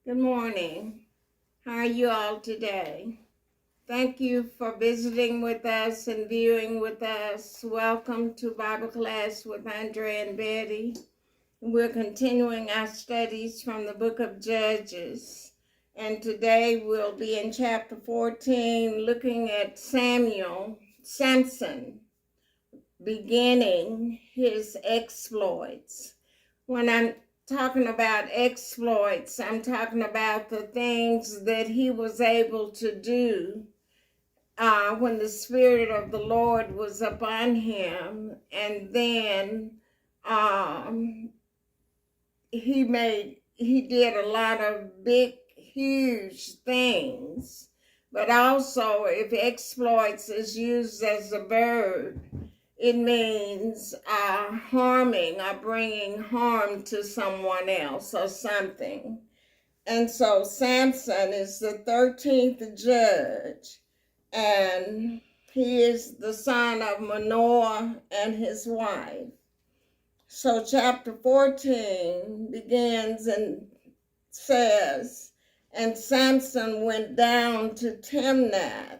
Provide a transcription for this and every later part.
Good morning. How are you all today? Thank you for visiting with us and viewing with us. Welcome to Bible class with Andrea and Betty. We're continuing our studies from the book of Judges. And today we'll be in chapter 14 looking at Samson, beginning his exploits. When I'm talking about exploits, I'm talking about the things that he was able to do when the Spirit of the Lord was upon him. And then he did a lot of big, huge things. But also, if exploits is used as a verb, it means harming or bringing harm to someone else or something. And so Samson is the 13th judge, and he is the son of Manoah and his wife. So chapter 14 begins and says, "And Samson went down to Timnath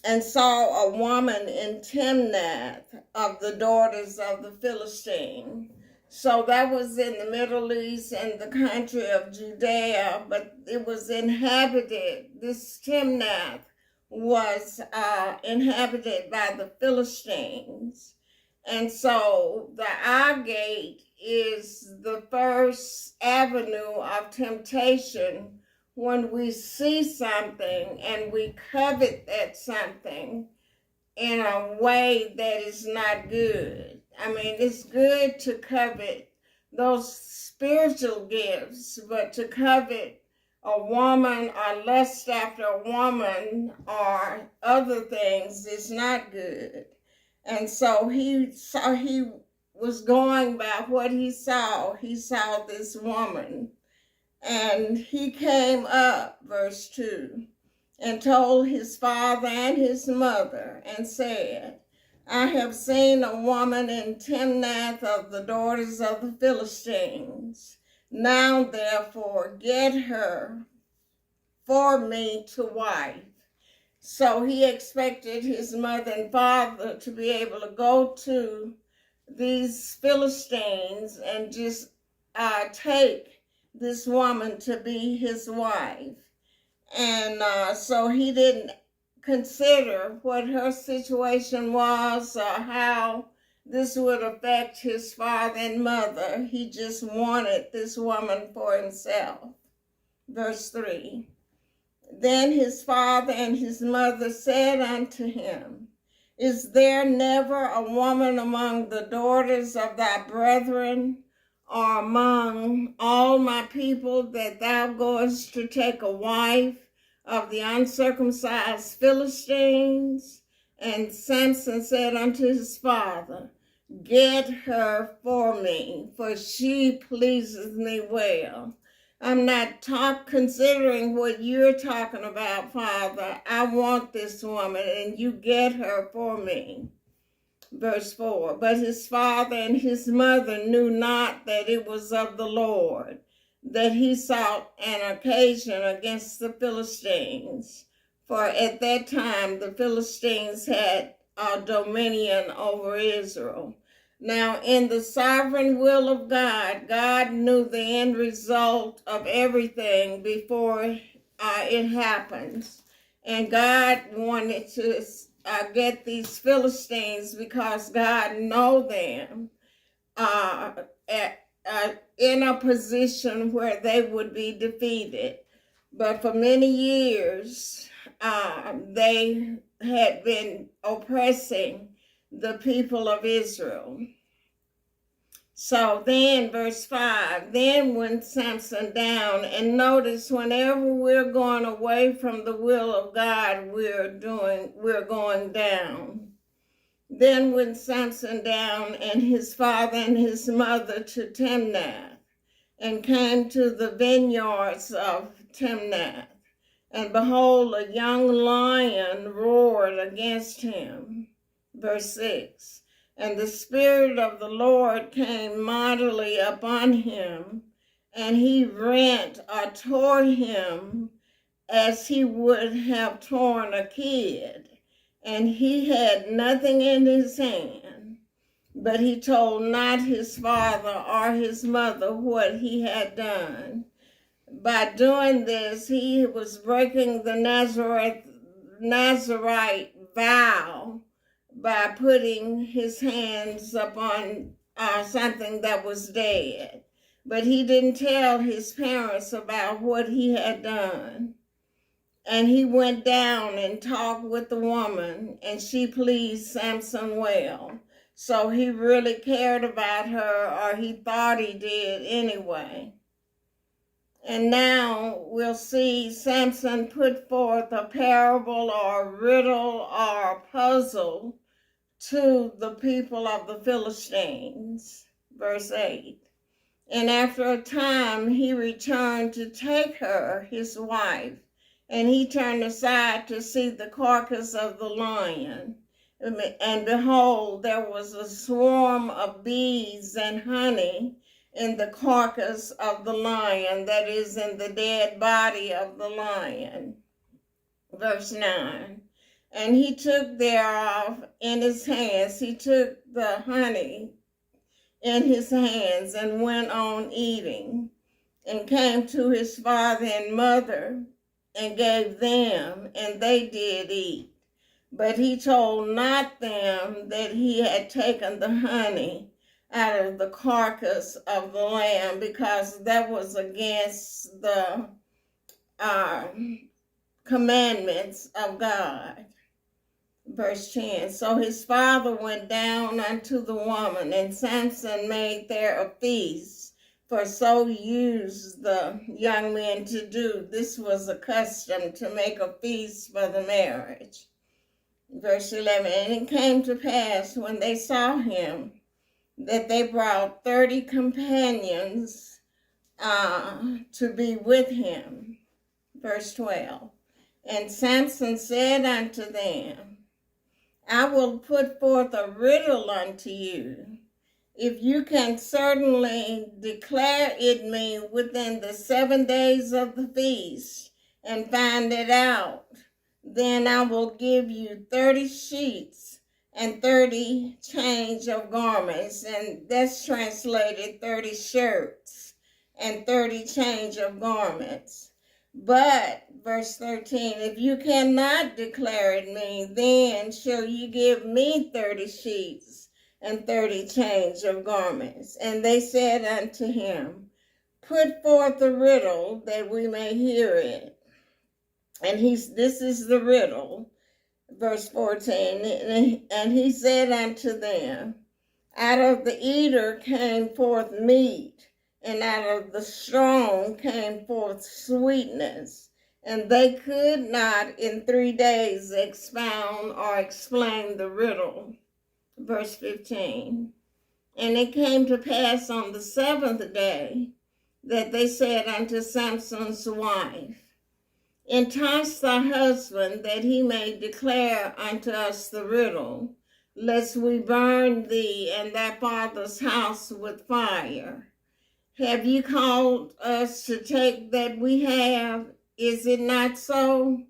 and saw a woman in Timnath of the daughters of the Philistine." So that was in the Middle East and the country of Judea, but it was inhabited. This Timnath was inhabited by the Philistines. And so the eye gate is the first avenue of temptation when we see something and we covet that something in a way that is not good. I mean, it's good to covet those spiritual gifts, but to covet a woman or lust after a woman or other things is not good. And so he was going by what he saw. He saw this woman. And he came up, verse 2, and told his father and his mother, and said, "I have seen a woman in Timnath of the daughters of the Philistines. Now, therefore, get her for me to wife." So he expected his mother and father to be able to go to these Philistines and just take this woman to be his wife. And so he didn't consider what her situation was or how this would affect his father and mother. He just wanted this woman for himself. Verse 3. Then his father and his mother said unto him, "Is there never a woman among the daughters of thy brethren, or among all my people, that thou goest to take a wife of the uncircumcised Philistines?" And Samson said unto his father, "Get her for me, for she pleases me well." I'm not considering what you're talking about, Father. I want this woman, and you get her for me. Verse 4, but his father and his mother knew not that it was of the Lord, that he sought an occasion against the Philistines. For at that time the Philistines had dominion over Israel. Now, in the sovereign will of God, God knew the end result of everything before it happens. And God wanted to get these Philistines because God know them in a position where they would be defeated. But for many years, they had been oppressing the people of Israel. So then, verse 5, then went Samson down, and notice whenever we're going away from the will of God, we're going down. Then went Samson down, and his father and his mother, to Timnath, and came to the vineyards of Timnath. And behold, a young lion roared against him. Verse 6, and the Spirit of the Lord came mightily upon him, and he rent or tore him as he would have torn a kid. And he had nothing in his hand, but he told not his father or his mother what he had done. By doing this, he was breaking the Nazarite vow by putting his hands upon something that was dead. But he didn't tell his parents about what he had done. And he went down and talked with the woman, and she pleased Samson well. So he really cared about her, or he thought he did anyway. And now we'll see Samson put forth a parable or a riddle or a puzzle to the people of the Philistines. Verse 8. And after a time he returned to take her, his wife, and he turned aside to see the carcass of the lion. And behold, there was a swarm of bees and honey in the carcass of the lion, that is, in the dead body of the lion. Verse 9. And he took thereof in his hands, he took the honey in his hands and went on eating, and came to his father and mother and gave them, and they did eat. But he told not them that he had taken the honey out of the carcass of the lamb, because that was against the commandments of God. Verse 10. So his father went down unto the woman, and Samson made there a feast, for so used the young men to do. This was a custom, to make a feast for the marriage. Verse 11. And it came to pass, when they saw him, that they brought 30 companions to be with him. Verse 12. And Samson said unto them, I will put forth a riddle unto you. If you can certainly declare it me within the 7 days of the feast, and find it out, then I will give you 30 sheets and 30 change of garments. And that's translated 30 shirts and 30 change of garments. But, verse 13, if you cannot declare it me, then shall you give me 30 sheets and 30 change of garments. And they said unto him, put forth the riddle, that we may hear it. And this is the riddle, verse 14. And he said unto them, out of the eater came forth meat, and out of the strong came forth sweetness. And they could not in 3 days expound or explain the riddle. Verse 15. And it came to pass on the 7th day, that they said unto Samson's wife, entice thy husband, that he may declare unto us the riddle, lest we burn thee and thy father's house with fire. Have you called us to take that we have? Is it not so?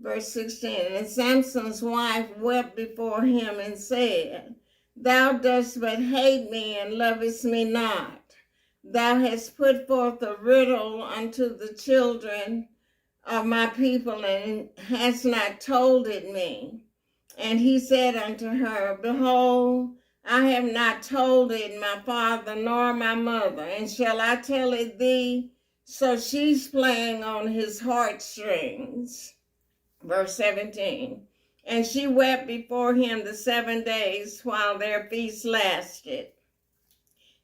Verse 16. And Samson's wife wept before him and said, thou dost but hate me and lovest me not. Thou hast put forth a riddle unto the children of my people, and hast not told it me. And he said unto her, behold, I have not told it my father nor my mother, and shall I tell it thee? So she's playing on his heartstrings. Verse 17. And she wept before him the 7 days while their feast lasted.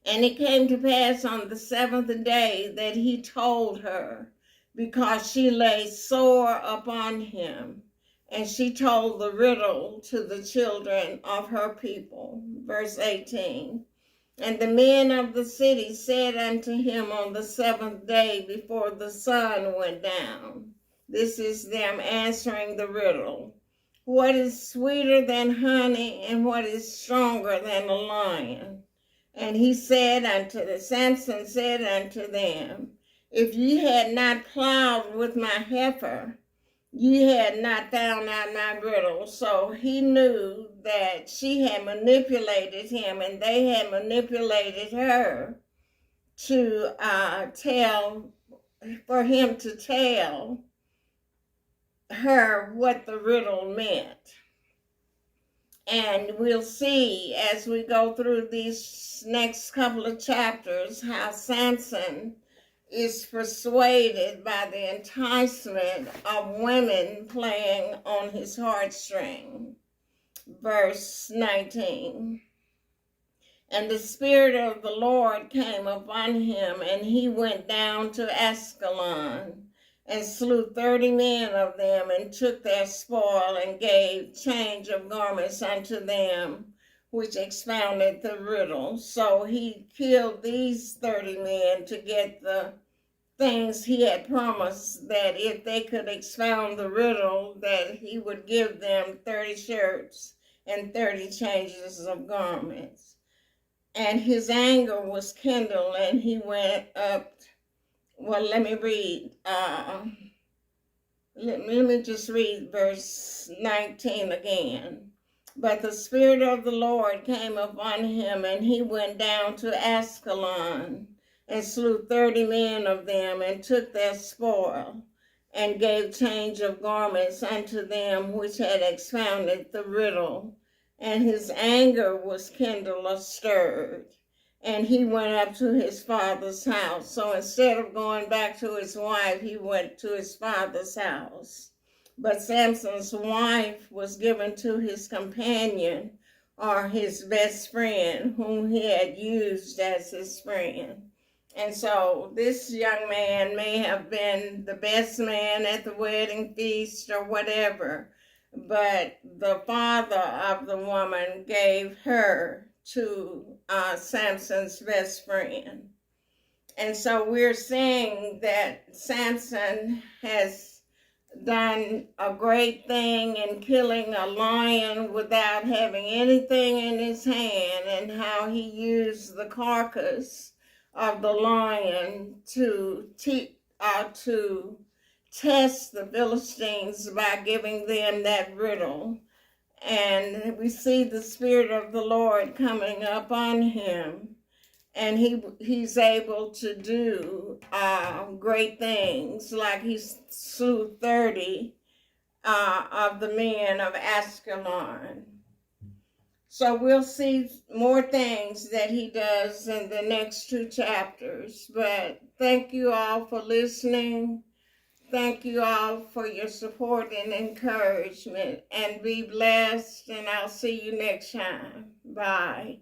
And it came to pass on the 7th day that he told her, because she lay sore upon him. And she told the riddle to the children of her people. Verse 18. And the men of the city said unto him on the 7th day before the sun went down. This is them answering the riddle. What is sweeter than honey, and what is stronger than a lion? And Samson said unto them, if ye had not plowed with my heifer, ye had not found out my riddle. So he knew that she had manipulated him and they had manipulated her to for him to tell her what the riddle meant. And we'll see as we go through these next couple of chapters how Samson is persuaded by the enticement of women playing on his heartstring. Verse 19. And the Spirit of the Lord came upon him, and he went down to Askelon, and slew 30 men of them, and took their spoil, and gave change of garments unto them, which expounded the riddle. So he killed these 30 men to get the things he had promised, that if they could expound the riddle, that he would give them 30 shirts and 30 changes of garments. And his anger was kindled, and he went up. Well, let me read. Let me just read verse 19 again. But the Spirit of the Lord came upon him, and he went down to Askelon, and slew 30 men of them, and took their spoil, and gave change of garments unto them which had expounded the riddle. And his anger was kindled or stirred, and he went up to his father's house. So instead of going back to his wife, he went to his father's house. But Samson's wife was given to his companion, or his best friend, whom he had used as his friend. And so this young man may have been the best man at the wedding feast or whatever, but the father of the woman gave her to Samson's best friend. And so we're seeing that Samson has done a great thing in killing a lion without having anything in his hand, and how he used the carcass of the lion to test the Philistines by giving them that riddle. And we see the Spirit of the Lord coming up on him, and he's able to do great things, like he slew 30 of the men of Askelon. So we'll see more things that he does in the next 2 chapters. But thank you all for listening. Thank you all for your support and encouragement. And be blessed, and I'll see you next time. Bye.